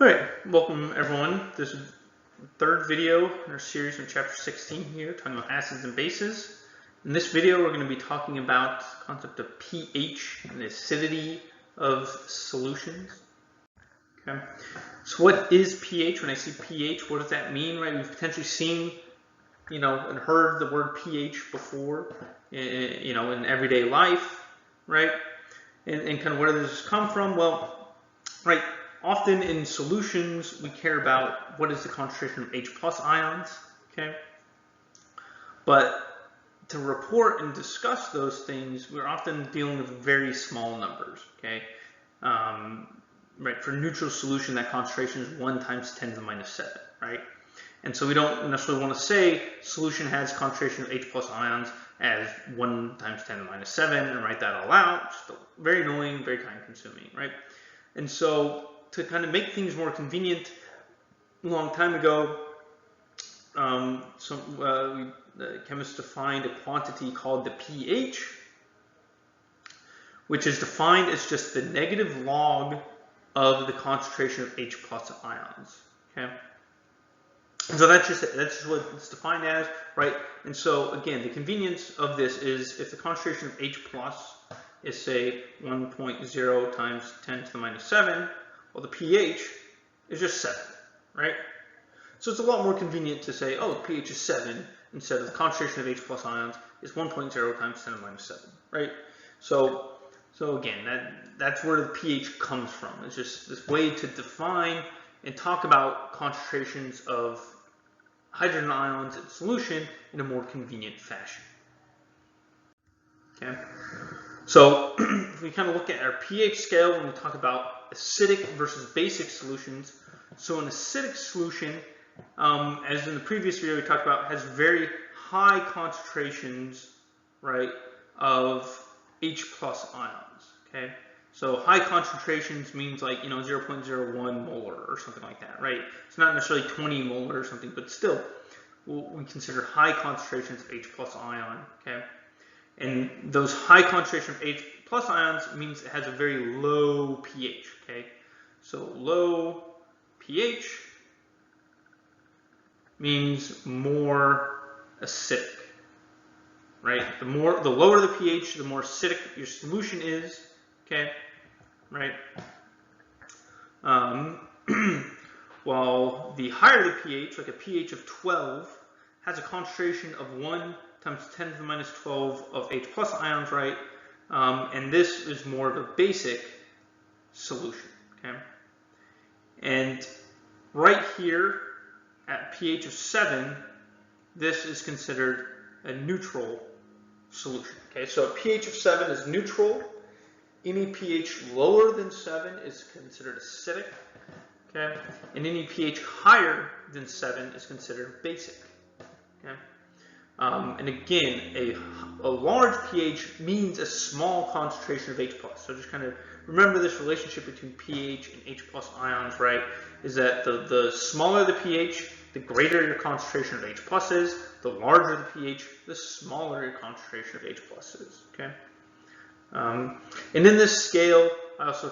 Alright, welcome everyone. This is the third video in our series from chapter 16 here, talking about acids and bases. In this video, we're going to be talking about the concept of pH and the acidity of solutions. Okay, so what is pH? When I say pH, what does that mean, right? We've potentially seen, and heard the word pH before, in everyday life, right? And kind of where does this come from? Well, right. Often in solutions, we care about what is the concentration of H plus ions, okay? But to report and discuss those things, we're often dealing with very small numbers, okay? Right, for neutral solution, that concentration is 1 times 10 to the minus 7, right? And so we don't necessarily want to say solution has concentration of H plus ions as 1 times 10 to the minus 7 and write that all out. Just very annoying, very time consuming, right? And so to kind of make things more convenient, a long time ago, chemists defined a quantity called the pH, which is defined as just the negative log of the concentration of H plus ions. Okay, and so that's just what it's defined as, right? And so again, the convenience of this is if the concentration of H plus is say 1.0 times 10 to the minus 7. Well, the pH is just 7, right? So it's a lot more convenient to say, oh, the pH is 7 instead of the concentration of H plus ions is 1.0 times 10 to the minus 7, right? So again, that's where the pH comes from. It's just this way to define and talk about concentrations of hydrogen ions in solution in a more convenient fashion. Okay. So if we kind of look at our pH scale when we talk about acidic versus basic solutions, so an acidic solution, as in the previous video we talked about, has very high concentrations, right, of H plus ions, okay? So high concentrations means like, 0.01 molar or something like that, right? It's not necessarily 20 molar or something, but still, we consider high concentrations of H plus ion, okay? And those high concentration of H plus ions means it has a very low pH, okay? So low pH means more acidic, right? The lower the pH, the more acidic your solution is, okay? Right? While the higher the pH, like a pH of 12, has a concentration of 1 times 10 to the minus 12 of H plus ions, right? And this is more of a basic solution, okay? And right here at pH of 7, this is considered a neutral solution, okay? So a pH of 7 is neutral. Any pH lower than 7 is considered acidic, okay? And any pH higher than 7 is considered basic, okay? And again, a large pH means a small concentration of H plus. So just kind of remember this relationship between pH and H plus ions, right? Is that the smaller the pH, the greater your concentration of H plus is. The larger the pH, the smaller your concentration of H plus is, okay? And in this scale, we also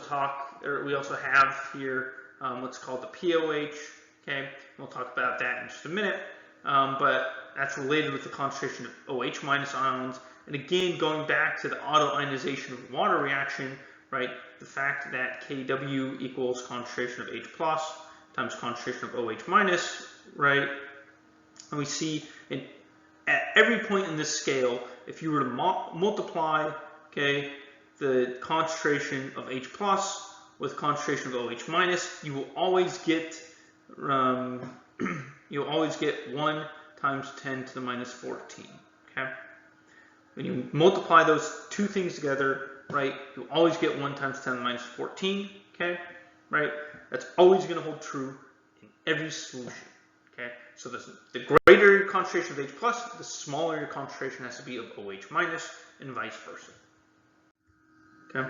have here what's called the POH, okay? We'll talk about that in just a minute. But that's related with the concentration of OH minus ions. And again, going back to the autoionization of water reaction, right? The fact that Kw equals concentration of H plus times concentration of OH minus, right? And we see at every point in this scale, if you were to multiply, okay, the concentration of H plus with concentration of OH minus, you will always get 1 times 10 to the minus 14, okay? When you multiply those two things together, right, you'll always get 1 times 10 to the minus 14, okay? Right? That's always going to hold true in every solution, okay? So the greater your concentration of H plus, the smaller your concentration has to be of OH minus, and vice versa, okay?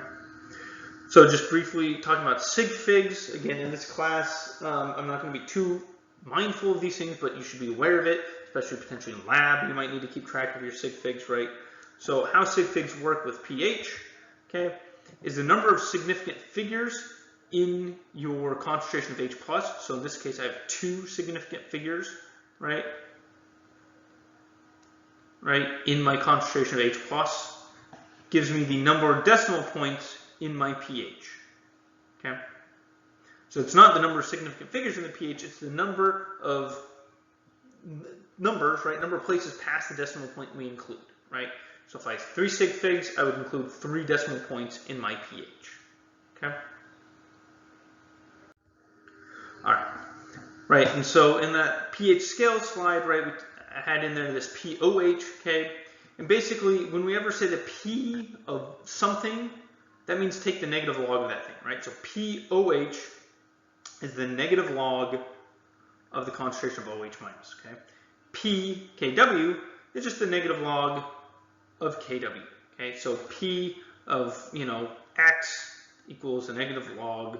So just briefly talking about Sig Figs, again, in this class, I'm not going to be too mindful of these things, but you should be aware of it, especially potentially in lab. You might need to keep track of your Sig Figs, right? So how Sig Figs work with pH, okay, is the number of significant figures in your concentration of H plus. So in this case, I have 2 significant figures, right? In my concentration of H plus, gives me the number of decimal points in my pH. Okay. So it's not the number of significant figures in the pH, it's the number of numbers, right? Number of places past the decimal point we include, right? So if I have 3 sig figs, I would include 3 decimal points in my pH. Okay. All right. Right. And so in that pH scale slide, right, I had in there this pOH. Okay. And basically, when we ever say the P of something, that means take the negative log of that thing, right? So pOH is the negative log of the concentration of OH minus, okay? pKw is just the negative log of Kw, okay? So P of, X equals the negative log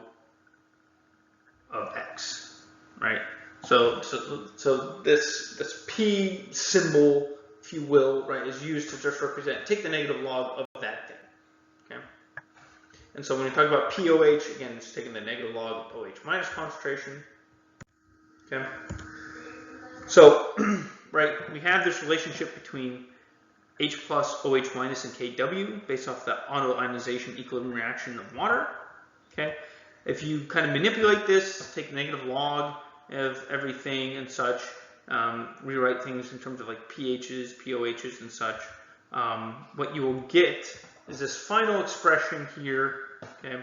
of X, right? So this P symbol, if you will, right, is used to just represent, take the negative log of that thing, okay? And so when we talk about pOH, again, it's taking the negative log of OH minus concentration, okay? So, right, we have this relationship between H plus, OH minus, and Kw based off the autoionization equilibrium reaction of water, okay? If you kind of manipulate this, take the negative log of everything and such, rewrite things in terms of like pHs, pOHs, and such, what you will get is this final expression here, okay,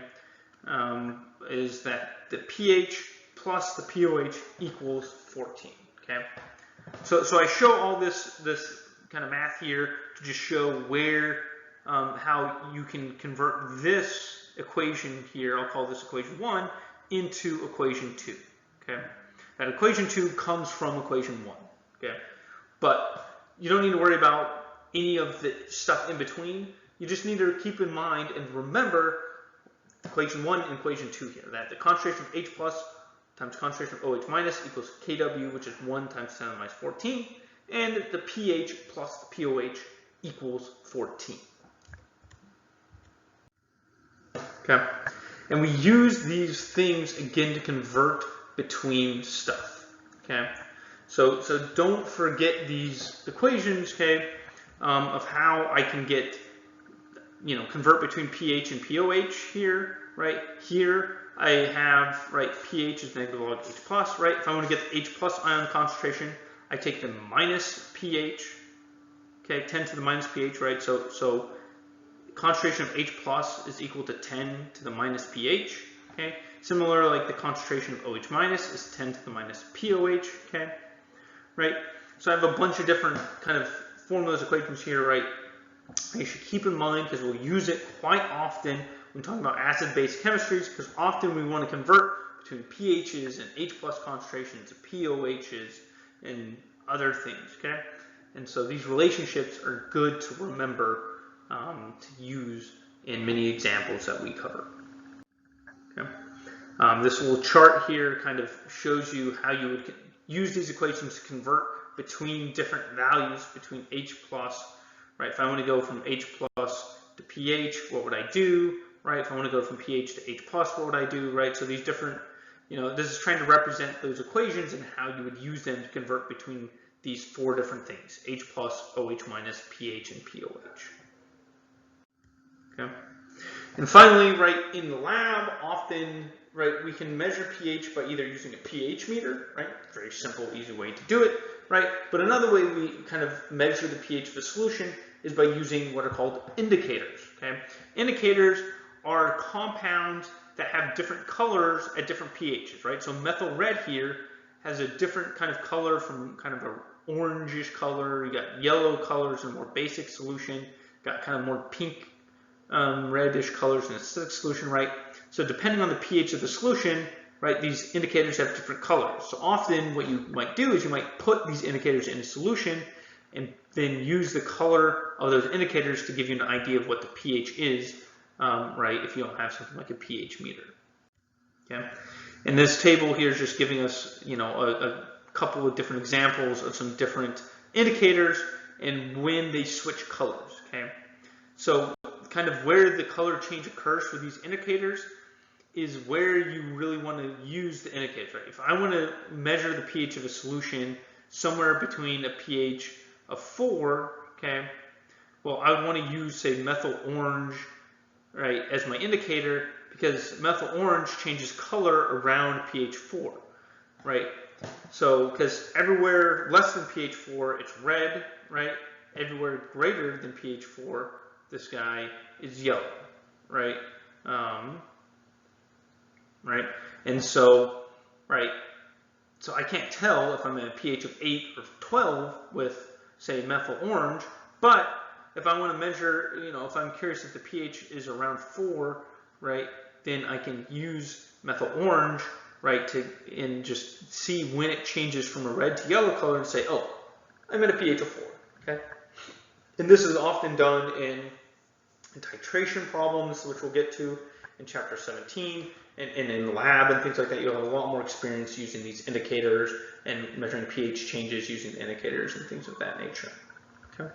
is that the pH plus the pOH equals 14, okay? So I show all this kind of math here to just show where, how you can convert this equation here, I'll call this equation 1, into equation 2, okay? That equation 2 comes from equation 1, okay? But you don't need to worry about any of the stuff in between. You just need to keep in mind and remember equation 1 and equation 2 here, that the concentration of H plus times concentration of OH minus equals Kw, which is 1 times 10 to the minus 14, and the pH plus the pOH equals 14. Okay, and we use these things again to convert between stuff. Okay, so don't forget these equations, okay, of how I can get, convert between pH and pOH here, right? Here I have, right, pH is negative log H plus, right? If I want to get the H plus ion concentration, I take the minus pH, okay, 10 to the minus pH, right? So concentration of H plus is equal to 10 to the minus pH, okay? Similar, like the concentration of OH minus is 10 to the minus pOH, okay? Right? So I have a bunch of different kind of formulas, equations here, right? You should keep in mind, because we'll use it quite often when talking about acid-base chemistries, because often we want to convert between pHs and H plus concentrations to pOHs and other things, okay? And so these relationships are good to remember to use in many examples that we cover. Okay? This little chart here kind of shows you how you would use these equations to convert between different values between H plus, right? If I want to go from H plus to pH, what would I do, right? If I want to go from pH to H plus, what would I do, right? So these different, this is trying to represent those equations and how you would use them to convert between these 4 different things: H plus, OH minus, pH, and pOH. Okay. And finally, right, in the lab, often, right, we can measure pH by either using a pH meter, right? Very simple, easy way to do it, right? But another way we kind of measure the pH of a solution is by using what are called indicators, okay? Indicators are compounds that have different colors at different pHs, right? So methyl red here has a different kind of color from kind of an orangish color. You got yellow colors in a more basic solution, got kind of more pink, reddish colors in a acidic solution, right? So depending on the pH of the solution, right, these indicators have different colors. So often what you might do is you might put these indicators in a solution and then use the color of those indicators to give you an idea of what the pH is, right, if you don't have something like a pH meter. Okay? And this table here is just giving us, a couple of different examples of some different indicators and when they switch colors, okay? So kind of where the color change occurs for these indicators is where you really want to use the indicators, right? If I want to measure the pH of a solution somewhere between a pH of 4, okay, well, I would want to use, say, methyl orange, right, as my indicator, because methyl orange changes color around pH 4, right? So, because everywhere less than pH 4, it's red, right? Everywhere greater than pH 4, this guy is yellow, right? Right? And so, right, so I can't tell if I'm at a pH of 8 or 12 with, say, methyl orange, but if I want to measure, you know, if I'm curious if the pH is around 4, right, then I can use methyl orange, right, and just see when it changes from a red to yellow color and say, oh, I'm at a pH of 4, okay? And this is often done in titration problems, which we'll get to in chapter 17, and in the lab and things like that. You'll have a lot more experience using these indicators and measuring pH changes using the indicators and things of that nature. Okay.